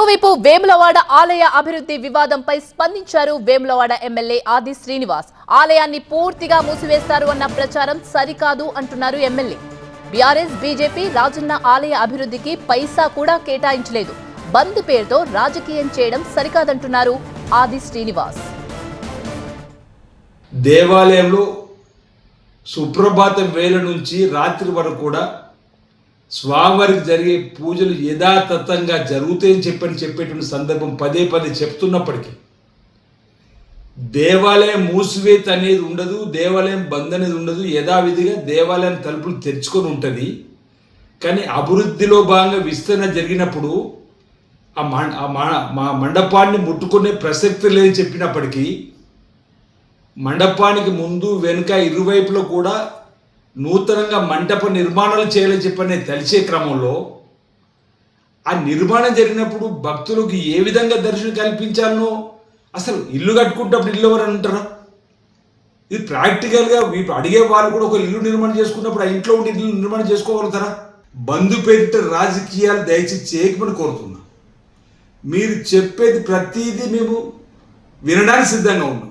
మరోవైపు వేములవాడ ఆలయ అభివృద్ధి వివాదంపై స్పందించారు వేములవాడ ఎమ్మెల్యే ఆది శ్రీనివాస్. ఆలయాన్ని పూర్తిగా మూసివేస్తారు అన్న ప్రచారం సరికాదు అంటున్నారు ఎమ్మెల్యే. బీఆర్ఎస్ బీజేపీ రాజన్న ఆలయ అభివృద్ధికి పైసా కూడా కేటాయించలేదు. బంద్ పేరుతో రాజకీయం చేయడం సరికాదంటున్నారు ఆది శ్రీనివాస్. దేవాలయంలో సుప్రభాతం వేళ నుంచి రాత్రి వరకు కూడా స్వామివారికి జరిగే పూజలు యథాతథంగా జరుగుతాయని చెప్పేటువంటి సందర్భం పదే పదే చెప్తున్నప్పటికీ దేవాలయం మూసివేత అనేది ఉండదు, దేవాలయం బంద్ అనేది ఉండదు. యథావిధిగా దేవాలయం తలుపులు తెరుచుకొని ఉంటుంది. కానీ అభివృద్ధిలో భాగంగా విస్తరణ జరిగినప్పుడు ఆ మండపాన్ని ముట్టుకునే ప్రసక్తి లేదని చెప్పినప్పటికీ మండపానికి ముందు వెనుక ఇరువైపులో కూడా నూతనంగా మంటప నిర్మాణాలు చేయాలని చెప్పని తెలిసే క్రమంలో ఆ నిర్మాణం జరిగినప్పుడు భక్తులకు ఏ విధంగా దర్శనం కల్పించాలనో అసలు ఇల్లు కట్టుకుంటప్పుడు ఇల్లు ఎవరని ఉంటారా? ఇది ప్రాక్టికల్గా అడిగే వాళ్ళు కూడా ఒక ఇల్లు నిర్మాణం చేసుకున్నప్పుడు ఆ ఇంట్లో ఉండి ఇల్లు నిర్మాణం చేసుకోగలుగుతారా? బంధు పేరిట రాజకీయాలు దయచేసి చేయకమని కోరుతున్నా. మీరు చెప్పేది ప్రతిదీ మేము వినడానికి సిద్ధంగా ఉన్నాం.